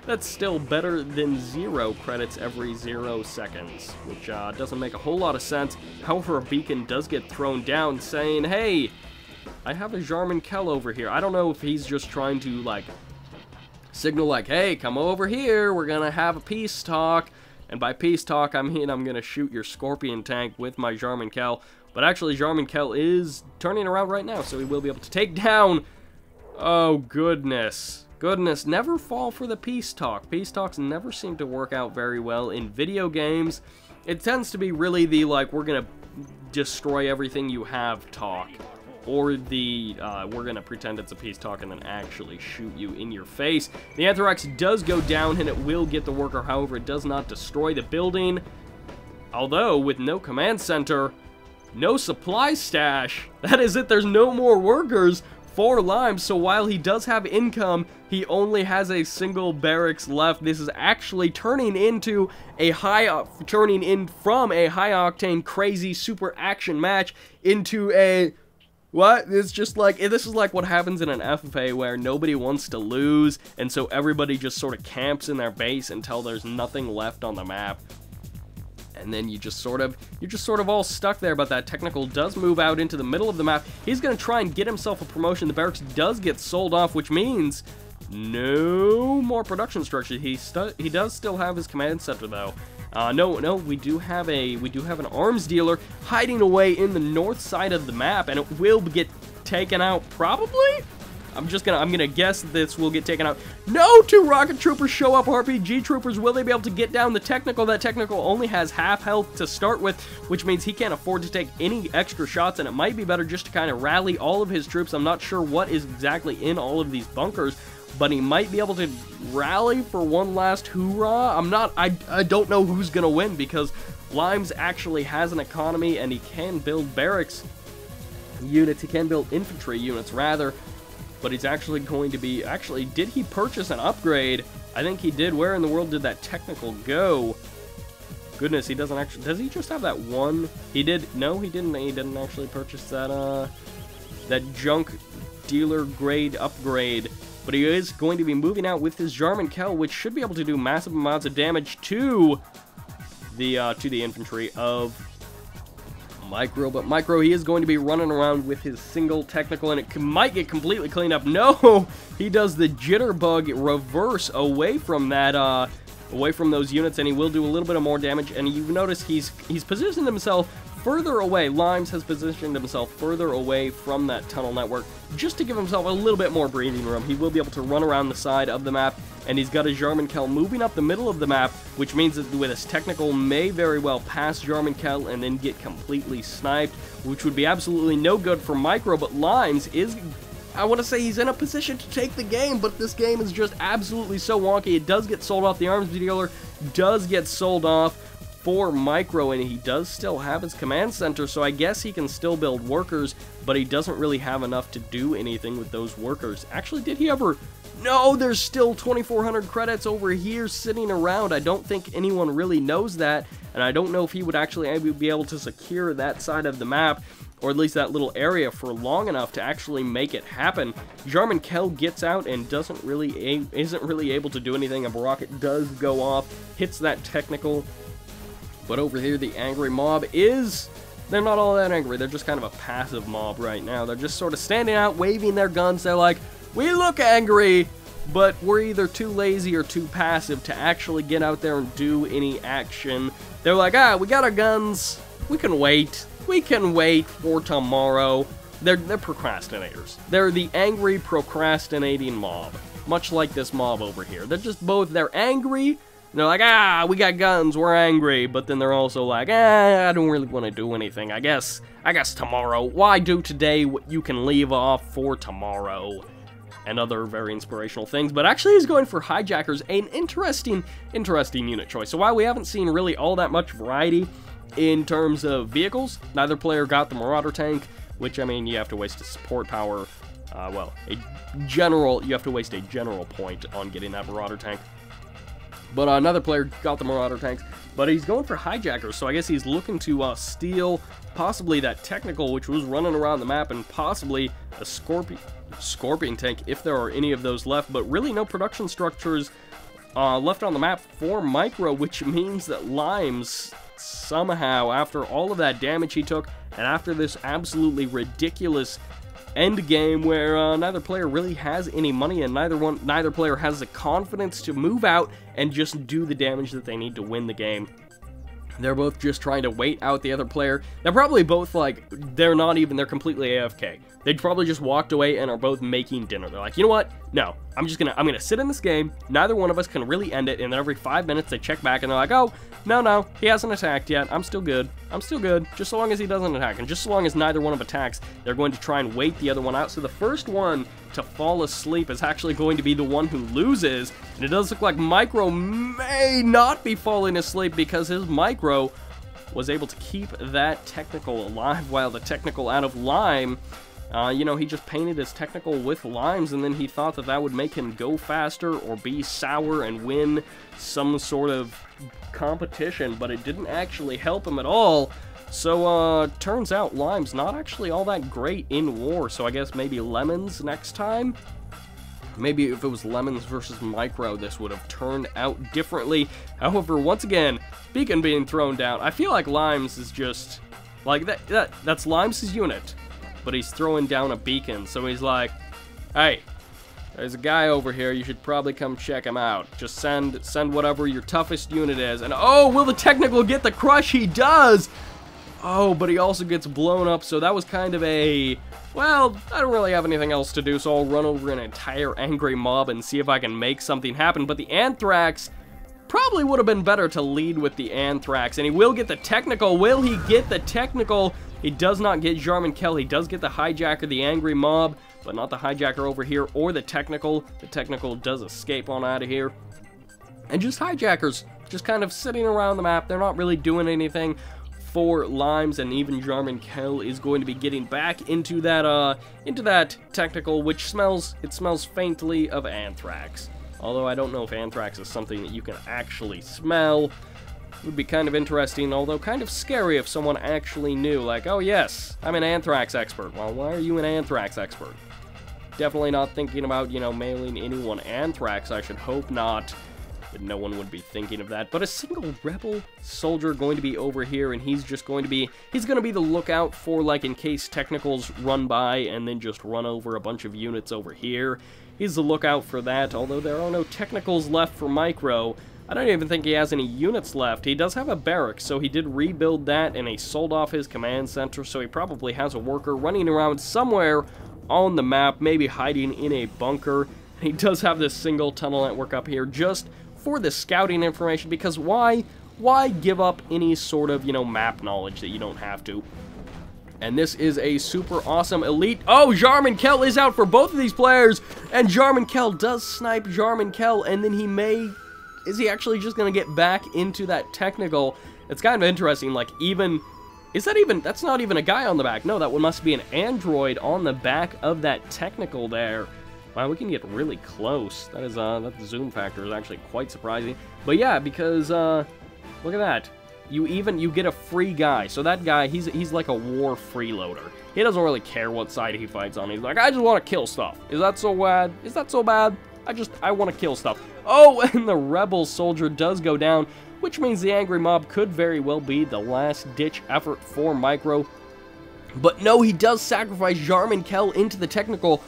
that's still better than 0 credits every 0 seconds, which doesn't make a whole lot of sense. However, a beacon does get thrown down saying, hey, I have a Jarman Kell over here. I don't know if he's just trying to, like, signal like, hey, come over here, we're gonna have a peace talk. And by peace talk, I mean I'm gonna shoot your Scorpion tank with my Jarman Kell. But actually, Jarman Kell is turning around right now, so he will be able to take down... Oh, goodness. Goodness, never fall for the peace talk. Peace talks never seem to work out very well in video games. It tends to be really the, like, we're gonna destroy everything you have talk. Or the, we're gonna pretend it's a peace talk and then actually shoot you in your face. The Anthrax does go down and it will get the worker, however, it does not destroy the building. Although, with no command center, no supply stash, that is it, there's no more workers for Limes, so while he does have income, he only has a single barracks left. This is actually turning into a from a high-octane, crazy, super action match into a... What? It's just like, this is like what happens in an FFA where nobody wants to lose, and so everybody just sort of camps in their base until there's nothing left on the map. And then you're just sort of all stuck there, but that technical does move out into the middle of the map. He's going to try and get himself a promotion. The barracks does get sold off, which means no more production structure. He does still have his command center, though. No, we do have an arms dealer hiding away in the north side of the map, and it will get taken out, probably? I'm gonna guess this will get taken out. No, 2 rocket troopers show up, RPG troopers. Will they be able to get down the technical? That technical only has half health to start with, which means he can't afford to take any extra shots, and it might be better just to kind of rally all of his troops. I'm not sure what is exactly in all of these bunkers, but he might be able to rally for one last hoorah. I don't know who's gonna win, because Limes actually has an economy, and he can build barracks units. He can build infantry units, rather. But he's actually going to be... Actually, did he purchase an upgrade? I think he did. Where in the world did that technical go? Goodness, he doesn't actually... Does he just have that one? He did... No, he didn't. He didn't actually purchase that, that junk dealer grade upgrade. But he is going to be moving out with his Jarman Kell, which should be able to do massive amounts of damage to the infantry of Micro. But Micro, he is going to be running around with his single technical, and it might get completely cleaned up. No, he does the jitterbug reverse away from that, away from those units, and he will do a little bit of more damage. And you notice he's positioned himself further away. Limes has positioned himself further away from that tunnel network just to give himself a little bit more breathing room. He will be able to run around the side of the map, and he's got a Jarman Kell moving up the middle of the map, which means that with his technical may very well pass Jarman Kell and then get completely sniped, which would be absolutely no good for Micro. But Limes is, I want to say, he's in a position to take the game, but this game is just absolutely so wonky. It does get sold off. The arms dealer does get sold off for Micro, and he does still have his command center, so I guess he can still build workers, but he doesn't really have enough to do anything with those workers. Actually, did he ever... No, there's still 2,400 credits over here sitting around. I don't think anyone really knows that, and I don't know if he would actually be able to secure that side of the map, or at least that little area, for long enough to actually make it happen. Jarman Kell gets out and isn't really able to do anything. A rocket does go off, hits that technical. But over here, the angry mob is... They're not all that angry. They're just kind of a passive mob right now. They're just sort of standing out, waving their guns. They're like, we look angry, but we're either too lazy or too passive to actually get out there and do any action. They're like, we got our guns. We can wait. We can wait for tomorrow. They're procrastinators. They're the angry, procrastinating mob. Much like this mob over here. They're angry. They're like, we got guns, we're angry, but then they're also like, I don't really want to do anything. I guess tomorrow. Why do today what you can leave off for tomorrow? And other very inspirational things. But actually, he's going for hijackers, an interesting unit choice. So while we haven't seen really all that much variety in terms of vehicles, neither player got the Marauder tank, which, I mean, you have to waste a support power. You have to waste a general point on getting that Marauder tank. But another player got the Marauder tanks, but he's going for hijackers, so I guess he's looking to steal possibly that technical, which was running around the map, and possibly a Scorpion tank, if there are any of those left. But really no production structures left on the map for Micro, which means that Limes somehow, after all of that damage he took, and after this absolutely ridiculous end game where neither player really has any money, and neither player has the confidence to move out and just do the damage that they need to win the game. They're both just trying to wait out the other player. They're probably both like, they're completely AFK. They probably just walked away and are both making dinner. They're like, you know what? No, I'm gonna sit in this game, neither one of us can really end it, and then every 5 minutes they check back and they're like, oh, no, he hasn't attacked yet, I'm still good, just so long as he doesn't attack, and just so long as neither one of attacks, they're going to try and wait the other one out, so the first one to fall asleep is actually going to be the one who loses, and it does look like Micro may not be falling asleep because his Micro was able to keep that technical alive while the technical out of lime. You know, he just painted his technical with limes, and then he thought that that would make him go faster or be sour and win some sort of competition, but it didn't actually help him at all. So, turns out lime's not actually all that great in war, so I guess maybe lemons next time? Maybe if it was lemons versus Micro, this would have turned out differently. However, once again, beacon being thrown down. I feel like limes is just, like, that's limes' unit. But he's throwing down a beacon, so he's like, hey, there's a guy over here, you should probably come check him out. Just send whatever your toughest unit is, and oh, will the technical get the crush? He does! Oh, but he also gets blown up, so that was kind of a, well, I don't really have anything else to do, so I'll run over an entire angry mob and see if I can make something happen, but the Anthrax probably would have been better to lead with the Anthrax, and he will get the technical. Will he get the technical? He does not get Jarman Kell. He does get the hijacker, the angry mob, but not the hijacker over here or the technical. The technical does escape on out of here. And just hijackers, just kind of sitting around the map. They're not really doing anything for limes, and even Jarman Kell is going to be getting back into that technical, which smells faintly of anthrax. Although I don't know if anthrax is something that you can actually smell. Would be kind of interesting, although kind of scary if someone actually knew, like, oh yes, I'm an anthrax expert. Well, why are you an anthrax expert? Definitely not thinking about, you know, mailing anyone anthrax. I should hope not, that no one would be thinking of that. But a single rebel soldier going to be over here, and he's going to be the lookout for, like, in case technicals run by and then just run over a bunch of units over here. He's the lookout for that, although there are no technicals left for Micro. I don't even think he has any units left. He does have a barracks, so he did rebuild that, and he sold off his command center, so he probably has a worker running around somewhere on the map, maybe hiding in a bunker. He does have this single tunnel network up here just for the scouting information, because why give up any sort of, you know, map knowledge that you don't have to? And this is a super awesome elite. Oh, Jarman Kell is out for both of these players, and Jarman Kell does snipe Jarman Kell, and then he may... Is he actually just going to get back into that technical? It's kind of interesting, like, that's not even a guy on the back. No, that one must be an android on the back of that technical there. Wow, we can get really close. That zoom factor is actually quite surprising. But yeah, because, look at that. You get a free guy. So that guy, he's like a war freeloader. He doesn't really care what side he fights on. He's like, I just want to kill stuff. Is that so bad? Is that so bad? I want to kill stuff. Oh, and the rebel soldier does go down, which means the angry mob could very well be the last-ditch effort for Micro. But no, he does sacrifice Jarman Kell into the technical.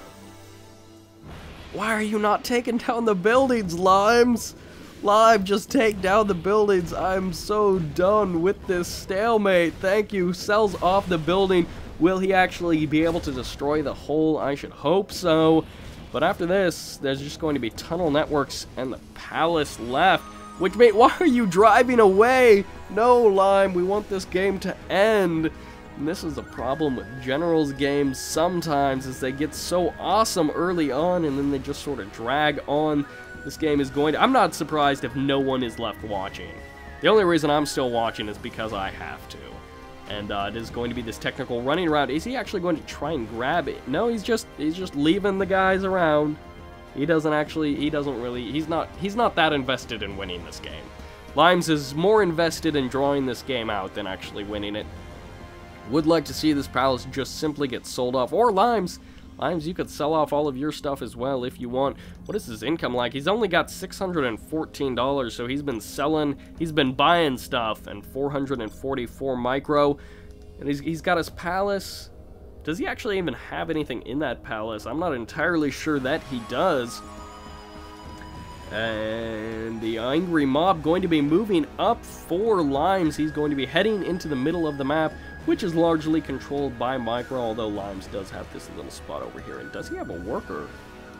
Why are you not taking down the buildings, Limes? Lime, just take down the buildings. I'm so done with this stalemate. Thank you. Sells off the building. Will he actually be able to destroy the whole? I should hope so. But after this, there's just going to be tunnel networks and the palace left. Which means, why are you driving away? No, Lime, we want this game to end. And this is the problem with Generals games sometimes, is they get so awesome early on and then they just sort of drag on. This game is going to... I'm not surprised if no one is left watching. The only reason I'm still watching is because I have to. And it is going to be this technical running around. Is he actually going to try and grab it? No, he's just leaving the guys around. He's not that invested in winning this game. Limes is more invested in drawing this game out than actually winning it. Would like to see this palace just simply get sold off. Or Limes, you could sell off all of your stuff as well if you want. What is his income like? He's only got $614, so he's been buying stuff, and 444 Micro. And he's got his palace. Does he actually even have anything in that palace? I'm not entirely sure that he does. And the angry mob going to be moving up for Limes. He's going to be heading into the middle of the map, which is largely controlled by Micro, although Limes does have this little spot over here. And does he have a worker?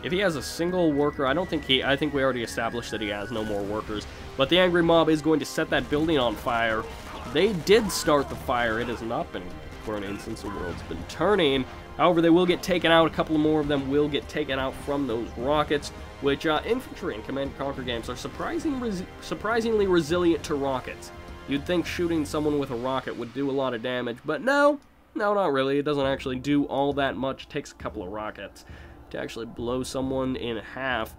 If he has a single worker, I think we already established that he has no more workers. But the angry mob is going to set that building on fire. They did start the fire. It has not been burning since the world's been turning. However, they will get taken out. A couple more of them will get taken out from those rockets, which infantry in Command & Conquer games are surprisingly resilient to rockets. You'd think shooting someone with a rocket would do a lot of damage, but no, not really. It doesn't actually do all that much. It takes a couple of rockets to actually blow someone in half,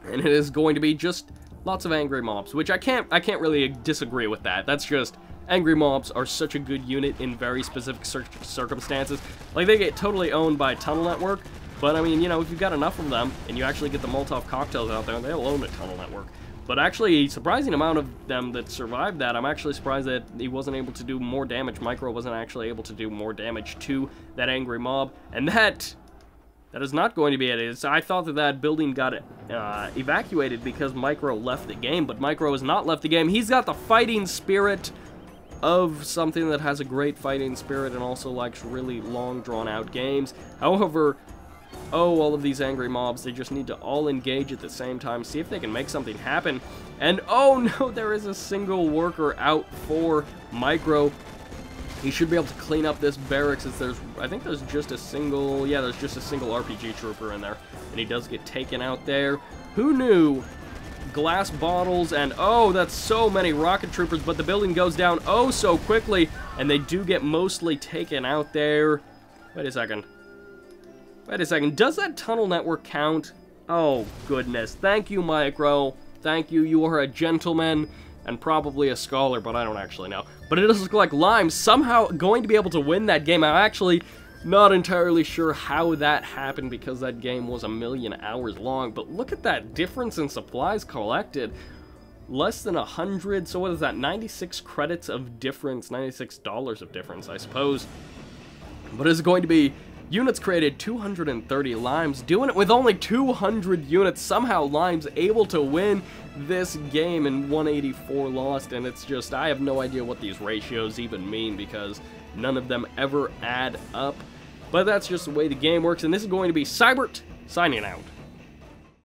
and it is going to be just lots of angry mobs, which I can't really disagree with that. That's just, angry mobs are such a good unit in very specific circumstances. Like, they get totally owned by Tunnel Network, but I mean, you know, if you've got enough of them, and you actually get the Molotov cocktails out there, they'll own a Tunnel Network. But actually, a surprising amount of them that survived that. I'm actually surprised that he wasn't able to do more damage. Micro wasn't actually able to do more damage to that angry mob, and that is not going to be it. I thought that building got evacuated because Micro left the game, but Micro has not left the game. He's got the fighting spirit of something that has a great fighting spirit and also likes really long, drawn-out games. However, all of these angry mobs, they just need to all engage at the same time, see if they can make something happen. And oh no, there is a single worker out for Micro. He should be able to clean up this barracks as I think there's just a single, yeah, there's just a single RPG trooper in there. And he does get taken out there. Who knew? Glass bottles and, oh, that's so many rocket troopers, but the building goes down oh so quickly, and they do get mostly taken out there. Wait a second. Does that Tunnel Network count? Oh, goodness. Thank you, Micro. Thank you. You are a gentleman and probably a scholar, but I don't actually know. But it does look like Lime's somehow going to be able to win that game. I'm actually not entirely sure how that happened because that game was 1,000,000 hours long. But look at that difference in supplies collected. Less than 100, so what is that? 96 credits of difference, $96 of difference, I suppose. But it's going to be units created 230. Lime's doing it with only 200 units. Somehow Lime's able to win this game and 184 lost, and it's just, I have no idea what these ratios even mean because none of them ever add up. But that's just the way the game works, and this is going to be Sybert signing out.